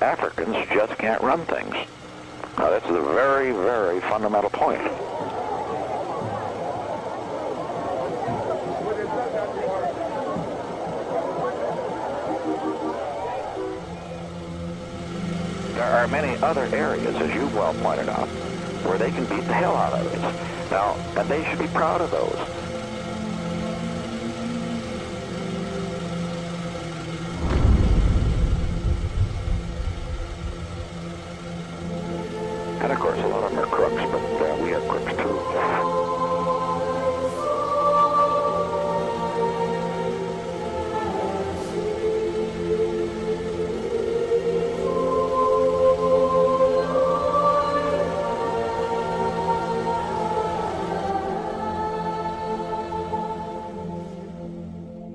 Africans just can't run things. Now, that's a very, very fundamental point. There are many other areas, as you well pointed out, where they can beat the hell out of us. Now, and they should be proud of those. And of course, a lot of them are crooks, but we are crooks too.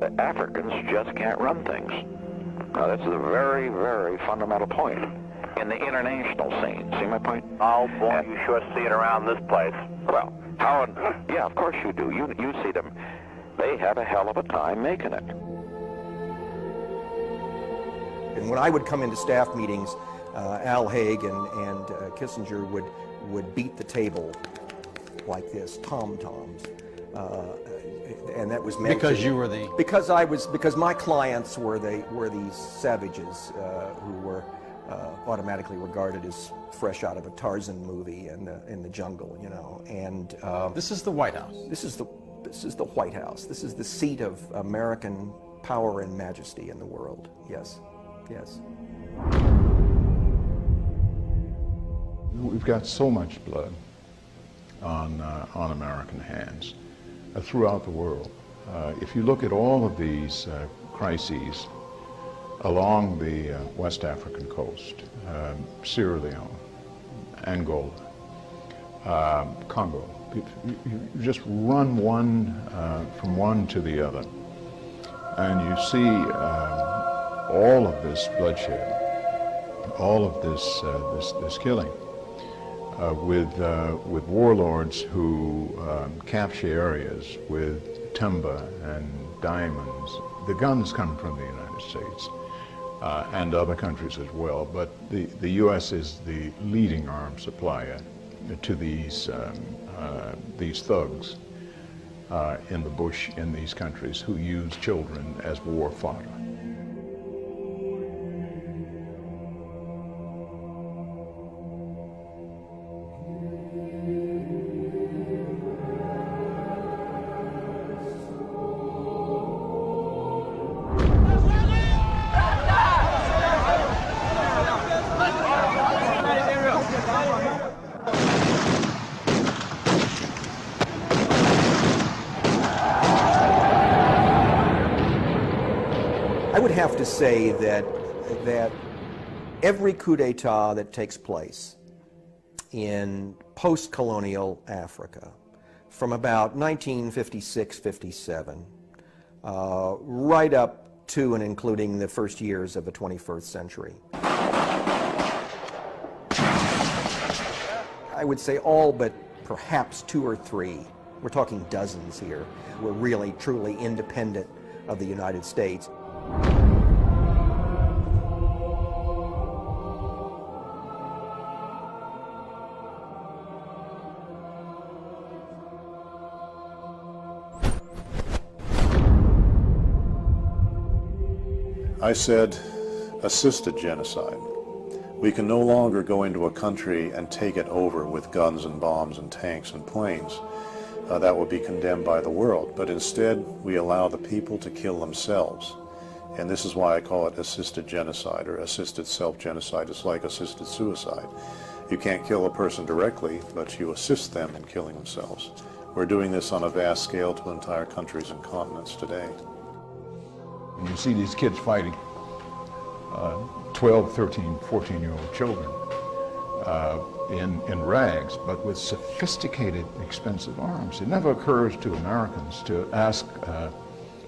The Africans just can't run things. Now, that's a very, very fundamental point in the international scene. See my point? Oh, boy, you sure see it around this place. Well, how? Yeah, of course you do. You see them. They have a hell of a time making it. And when I would come into staff meetings, Al Haig and Kissinger would beat the table like this, tom-toms. And that was meant because you were the because my clients were these savages who were automatically regarded as fresh out of a Tarzan movie in the jungle, you know. And this is the White House. This is the White House. This is the seat of American power and majesty in the world. Yes, yes. We've got so much blood on American hands throughout the world. If you look at all of these crises along the West African coast, Sierra Leone, Angola, Congo, you just run from one to the other, and you see all of this bloodshed, all of this killing. With warlords who capture areas with timber and diamonds. The guns come from the United States and other countries as well, but the U.S. is the leading arms supplier to these thugs in the bush in these countries who use children as war fodder. I would have to say that every coup d'etat that takes place in post-colonial Africa from about 1956-57 right up to and including the first years of the 21st century, I would say all but perhaps 2 or 3, we're talking dozens here, were really truly independent of the United States. I said assisted genocide. We can no longer go into a country and take it over with guns and bombs and tanks and planes. That would be condemned by the world, but instead we allow the people to kill themselves. And this is why I call it assisted genocide or assisted self-genocide. It's like assisted suicide. You can't kill a person directly, but you assist them in killing themselves. We're doing this on a vast scale to entire countries and continents today. And you see these kids fighting, 12, 13, 14-year-old children in rags, but with sophisticated, expensive arms. It never occurs to Americans to ask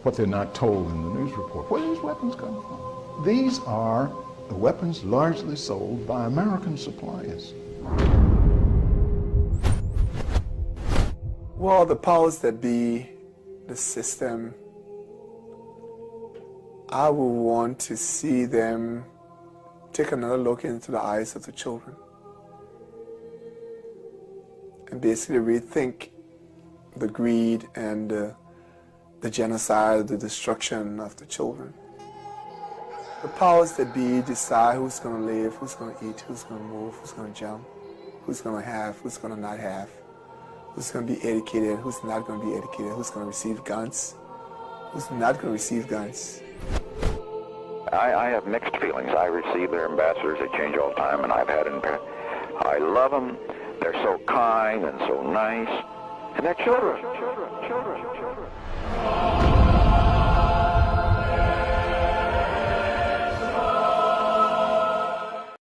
what they're not told in the news report. Where do these weapons come from? These are the weapons largely sold by American suppliers. Well, the powers that be, the system, I would want to see them take another look into the eyes of the children and basically rethink the greed and the genocide, the destruction of the children. The powers that be decide who's going to live, who's going to eat, who's going to move, who's going to jump, who's going to have, who's going to not have, who's going to be educated, who's not going to be educated, who's going to receive guns, who's not going to receive guns. I have mixed feelings. I receive their ambassadors. They change all the time, and I've had I love them. They're so kind and so nice. And they're children.